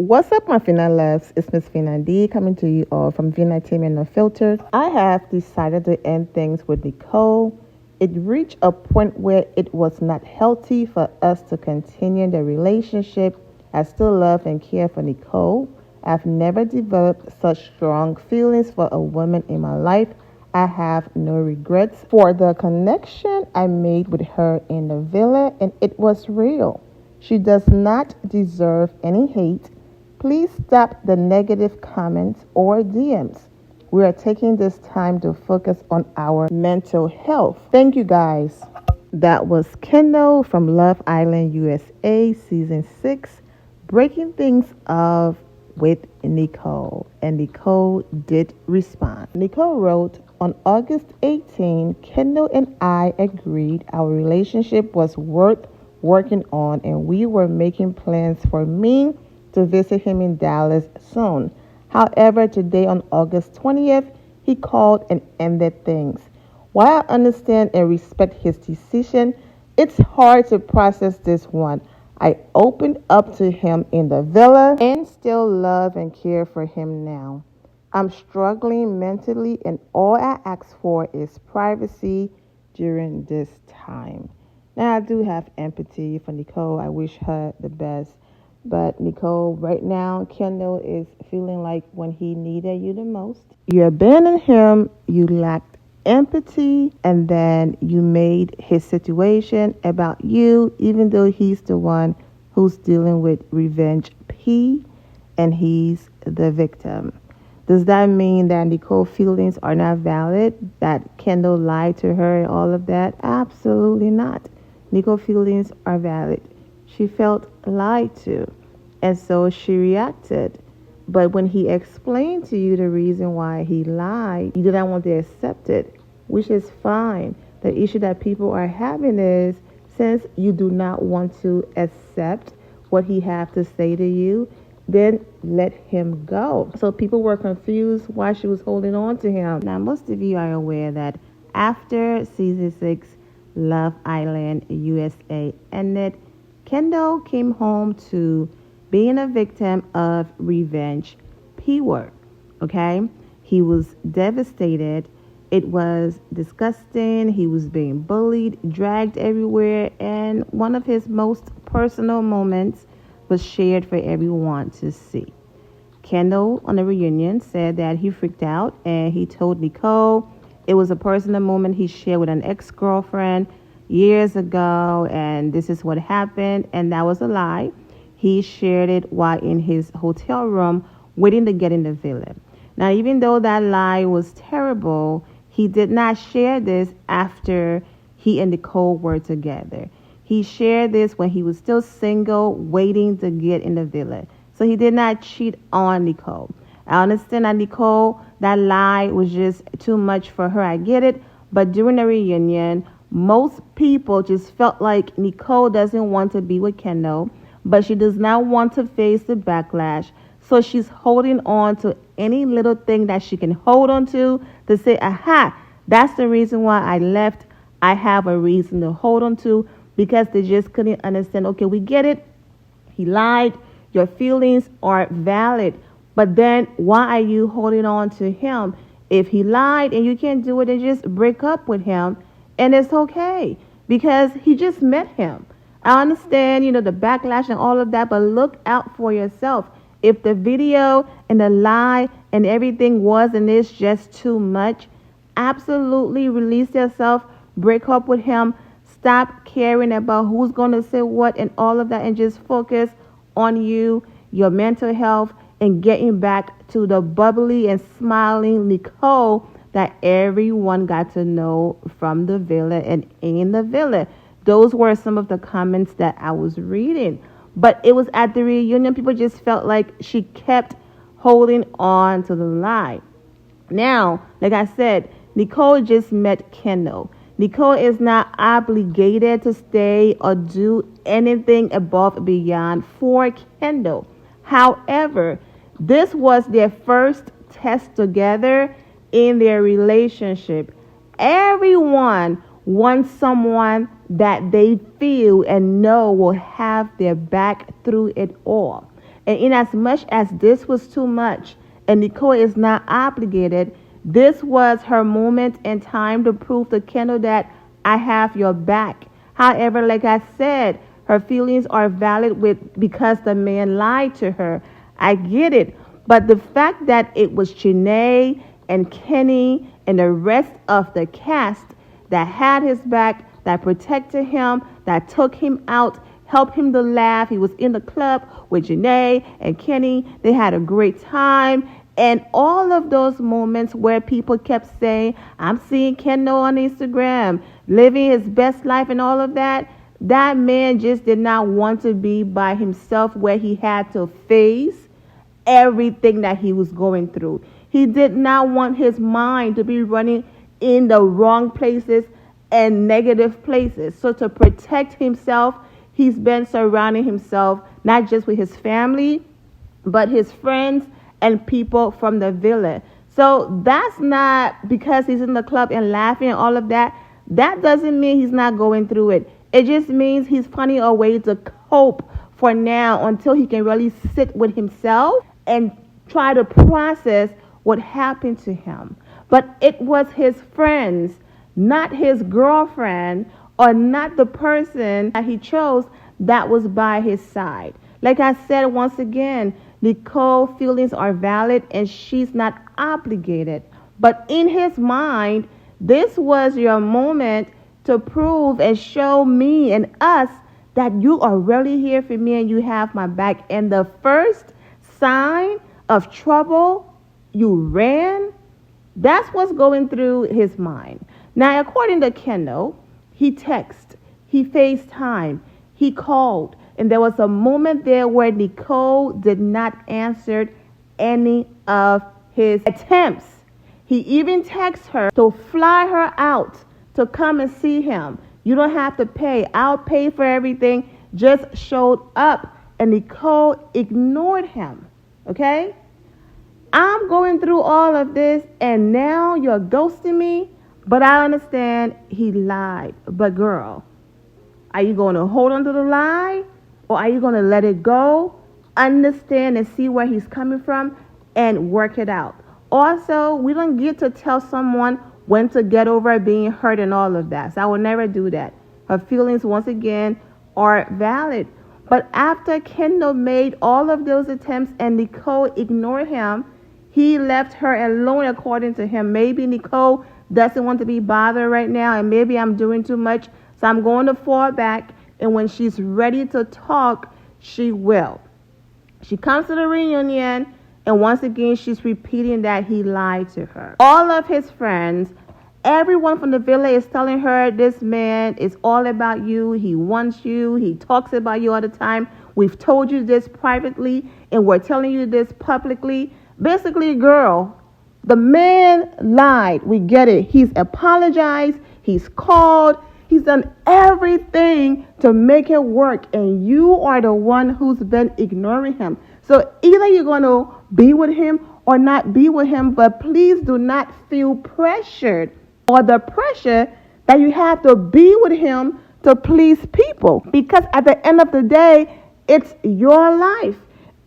What's up, my Fina loves? It's Miss Fina D coming to you all from Fina Team and Unfiltered. I have decided to end things with Nicole. It reached a point where it was not healthy for us to continue the relationship. I still love and care for Nicole. I've never developed such strong feelings for a woman in my life. I have no regrets for the connection I made with her in the villa, and it was real. She does not deserve any hate. Please stop the negative comments or DMs. We are taking this time to focus on our mental health. Thank you, guys. That was Kendall from Love Island, USA, Season 6, breaking things off with Nicole. And Nicole did respond. Nicole wrote, on August 18, Kendall and I agreed our relationship was worth working on, and we were making plans for me to visit him in Dallas soon. However, today on August 20th, he called and ended things. While I understand and respect his decision, it's hard to process this one. I opened up to him in the villa and still love and care for him now. I'm struggling mentally, and all I ask for is privacy during this time. Now, I do have empathy for Nicole. I wish her the best. But Nicole, right now, Kendall is feeling like when he needed you the most, you abandoned him, you lacked empathy, and then you made his situation about you, even though he's the one who's dealing with revenge P, and he's the victim. Does that mean that Nicole's feelings are not valid? That Kendall lied to her and all of that? Absolutely not. Nicole's feelings are valid. She felt lied to, and so she reacted. But when he explained to you the reason why he lied, you did not want to accept it, which is fine. The issue that people are having is, since you do not want to accept what he have to say to you, then let him go. So people were confused why she was holding on to him. Now, most of you are aware that after season 6, Love Island USA ended, Kendall came home to being a victim of revenge P word. Okay? He was devastated. It was disgusting. He was being bullied, dragged everywhere, and one of his most personal moments was shared for everyone to see. Kendall, on the reunion, said that he freaked out and he told Nicole it was a personal moment he shared with an ex-girlfriend years ago, and this is what happened, and that was a lie. He shared it while in his hotel room waiting to get in the villa. Now, even though that lie was terrible, he did not share this after he and Nicole were together. He shared this when he was still single, waiting to get in the villa. So he did not cheat on Nicole. I understand that Nicole, that lie was just too much for her. I get it. But during the reunion, most people just felt like Nicole doesn't want to be with Kendall, but she does not want to face the backlash. So she's holding on to any little thing that she can hold on to say, aha, that's the reason why I left. I have a reason to hold on to, because they just couldn't understand. Okay, we get it. He lied. Your feelings are valid. But then why are you holding on to him? If he lied and you can't do it, then just break up with him. And it's okay, because he just met him. I understand, the backlash and all of that, but look out for yourself. If the video and the lie and everything was and is just too much, absolutely release yourself, break up with him, stop caring about who's going to say what and all of that, and just focus on you, your mental health, and getting back to the bubbly and smiling Nicole that everyone got to know from the villa and in the villa. Those were some of the comments that I was reading. But it was at the reunion, people just felt like she kept holding on to the lie. Now, like I said, Nicole just met Kendall. Nicole is not obligated to stay or do anything above and beyond for Kendall. However, this was their first test together in their relationship. Everyone wants someone that they feel and know will have their back through it all. And in as much as this was too much, and Nicole is not obligated, this was her moment in time to prove to Kendall that I have your back. However, like I said, her feelings are valid because the man lied to her. I get it. But the fact that it was Janae and Kenny and the rest of the cast that had his back, that protected him, that took him out, helped him to laugh. He was in the club with Janae and Kenny. They had a great time. And all of those moments where people kept saying, I'm seeing Kendall on Instagram, living his best life and all of that, that man just did not want to be by himself where he had to face everything that he was going through. He did not want his mind to be running in the wrong places and negative places. So to protect himself, he's been surrounding himself not just with his family, but his friends and people from the villa. So that's not because he's in the club and laughing and all of that. That doesn't mean he's not going through it. It just means he's finding a way to cope for now until he can really sit with himself and try to process what happened to him. But it was his friends, not his girlfriend, or not the person that he chose that was by his side. Like I said once again, Nicole's feelings are valid and she's not obligated. But in his mind, this was your moment to prove and show me and us that you are really here for me and you have my back. And the first sign of trouble, you ran. That's what's going through his mind. Now, according to Kendall, he texted, he FaceTimed, he called. And there was a moment there where Nicole did not answer any of his attempts. He even texted her to fly her out to come and see him. You don't have to pay. I'll pay for everything. Just showed up. And Nicole ignored him. Okay? I'm going through all of this and now you're ghosting me. But I understand he lied. But girl, are you going to hold on to the lie? Or are you going to let it go, understand and see where he's coming from and work it out? Also, we don't get to tell someone when to get over being hurt and all of that. So I will never do that. Her feelings, once again, are valid. But after Kendall made all of those attempts and Nicole ignored him, he left her alone according to him. Maybe Nicole doesn't want to be bothered right now and maybe I'm doing too much. So I'm going to fall back. And when she's ready to talk, she will. She comes to the reunion, and once again, she's repeating that he lied to her. All of his friends, everyone from the villa is telling her, this man is all about you. He wants you. He talks about you all the time. We've told you this privately, and we're telling you this publicly. Basically, girl, the man lied. We get it. He's apologized. He's called. He's done everything to make it work, and you are the one who's been ignoring him. So either you're going to be with him or not be with him, but please do not feel pressured or the pressure that you have to be with him to please people. Because at the end of the day, it's your life.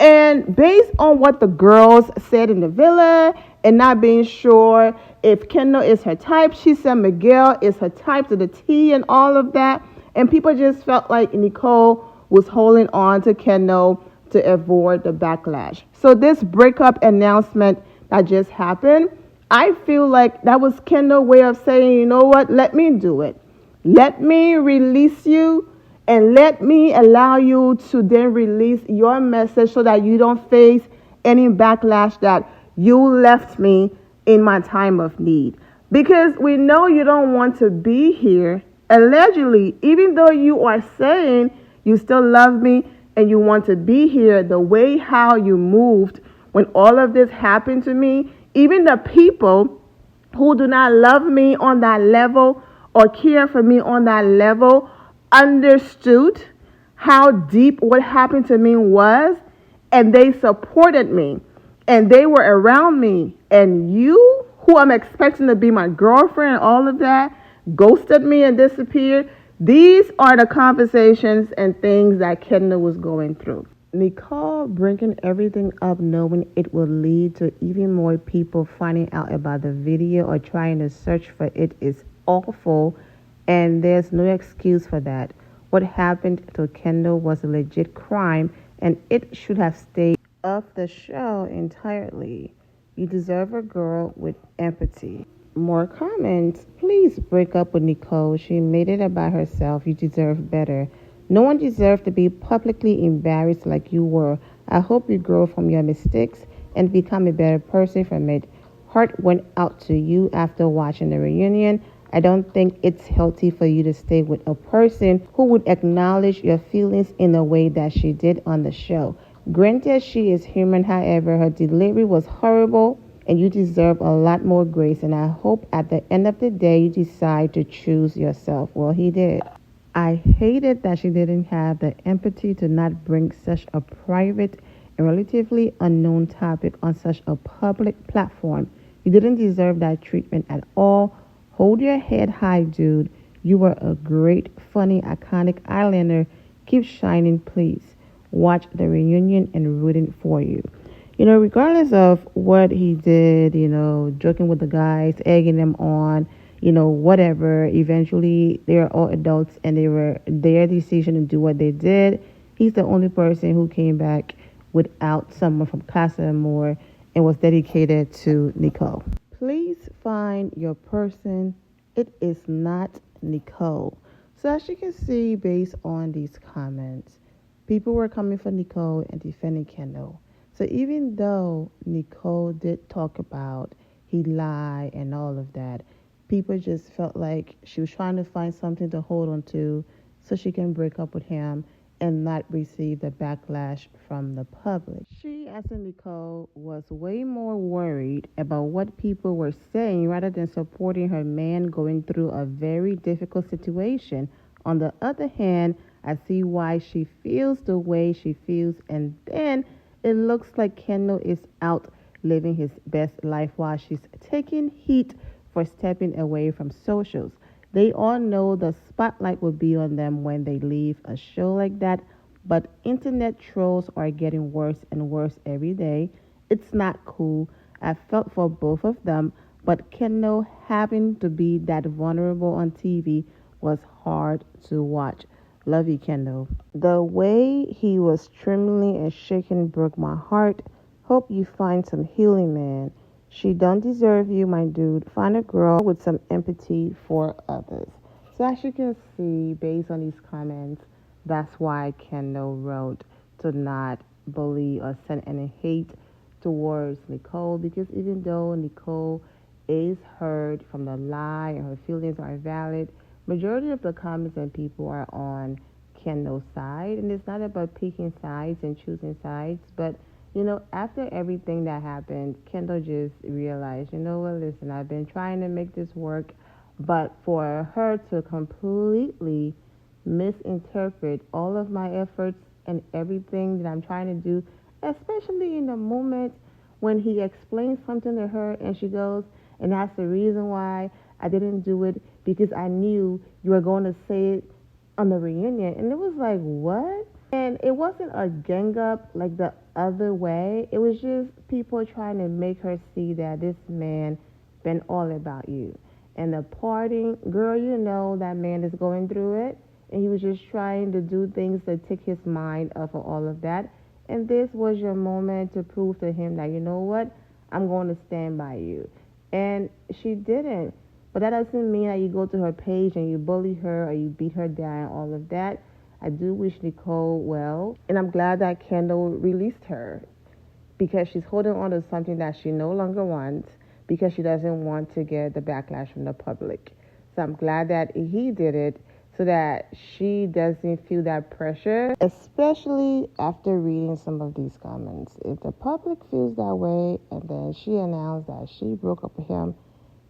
And based on what the girls said in the villa and not being sure if Kendall is her type, she said Miguel is her type to the T and all of that. And people just felt like Nicole was holding on to Kendall to avoid the backlash. So this breakup announcement that just happened, I feel like that was Kendall's way of saying, you know what, let me do it. Let me release you. And let me allow you to then release your message so that you don't face any backlash that you left me in my time of need. Because we know you don't want to be here, allegedly, even though you are saying you still love me and you want to be here, the way how you moved when all of this happened to me, even the people who do not love me on that level or care for me on that level understood how deep what happened to me was, and they supported me and they were around me. And you, who I'm expecting to be my girlfriend and all of that, ghosted me and disappeared. These are the conversations and things that Kendall was going through. Nicole bringing everything up knowing it will lead to even more people finding out about the video or trying to search for it is awful, and there's no excuse for that. What happened to Kendall was a legit crime, and it should have stayed off the show entirely. You deserve a girl with empathy. More comments. Please break up with Nicole. She made it about herself. You deserve better. No one deserves to be publicly embarrassed like you were. I hope you grow from your mistakes and become a better person from it. Heart went out to you after watching the reunion. I don't think it's healthy for you to stay with a person who would acknowledge your feelings in the way that she did on the show. Granted, she is human, however, her delivery was horrible and you deserve a lot more grace. And I hope at the end of the day you decide to choose yourself. Well, he did. I hated that she didn't have the empathy to not bring such a private and relatively unknown topic on such a public platform. You didn't deserve that treatment at all. Hold your head high, dude. You were a great, funny, iconic eyeliner. Keep shining, please. Watch the reunion and rooting for you. Regardless of what he did, joking with the guys, egging them on, whatever, eventually they're all adults and they were their decision to do what they did. He's the only person who came back without someone from Casa Amor and was dedicated to Nicole. Please find your person. It is not Nicole. So as you can see, based on these comments, people were coming for Nicole and defending Kendall. So even though Nicole did talk about he lied and all of that, people just felt like she was trying to find something to hold on to so she can break up with him and not receive the backlash from the public. She, as in Nicole, was way more worried about what people were saying rather than supporting her man going through a very difficult situation. On the other hand, I see why she feels the way she feels, and then it looks like Kendall is out living his best life while she's taking heat for stepping away from socials. They all know the spotlight will be on them when they leave a show like that, but internet trolls are getting worse and worse every day. It's not cool. I felt for both of them, but Kendall having to be that vulnerable on TV was hard to watch. Love you, Kendall. The way he was trembling and shaking broke my heart. Hope you find some healing, man. She don't deserve you, my dude. Find a girl with some empathy for others. So as you can see, based on these comments, that's why Kendall wrote to not bully or send any hate towards Nicole, because even though Nicole is heard from the lie and her feelings are valid, majority of the comments and people are on Kendall's side, and it's not about picking sides and choosing sides, but after everything that happened, Kendall just realized, listen, I've been trying to make this work, but for her to completely misinterpret all of my efforts and everything that I'm trying to do, especially in the moment when he explains something to her and she goes, and that's the reason why I didn't do it, because I knew you were going to say it on the reunion. And it was like, what? And it wasn't a gang up like the other way. It was just people trying to make her see that this man been all about you. And the parting, girl, that man is going through it. And he was just trying to do things to take his mind off of all of that. And this was your moment to prove to him that, I'm going to stand by you. And she didn't. But that doesn't mean that you go to her page and you bully her or you beat her down, all of that. I do wish Nicole well. And I'm glad that Kendall released her, because she's holding on to something that she no longer wants, because she doesn't want to get the backlash from the public. So I'm glad that he did it so that she doesn't feel that pressure, especially after reading some of these comments. If the public feels that way and then she announced that she broke up with him,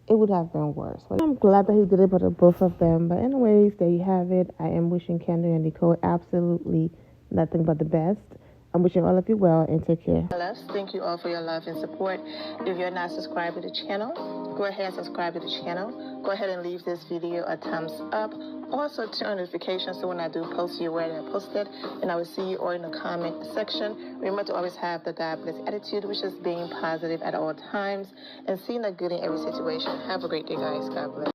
it would have been worse. But I'm glad that he did it for the both of them. But anyways, there you have it. I am wishing Kendall and Nicole absolutely nothing but the best. I'm wishing all of you well and take care. Thank you all for your love and support. If you're not subscribed to the channel, go ahead and subscribe to the channel. Go ahead and leave this video a thumbs up. Also turn on notifications so when I do post, you're aware that I posted. And I will see you all in the comment section. Remember to always have the God bless attitude, which is being positive at all times and seeing the good in every situation. Have a great day, guys. God bless.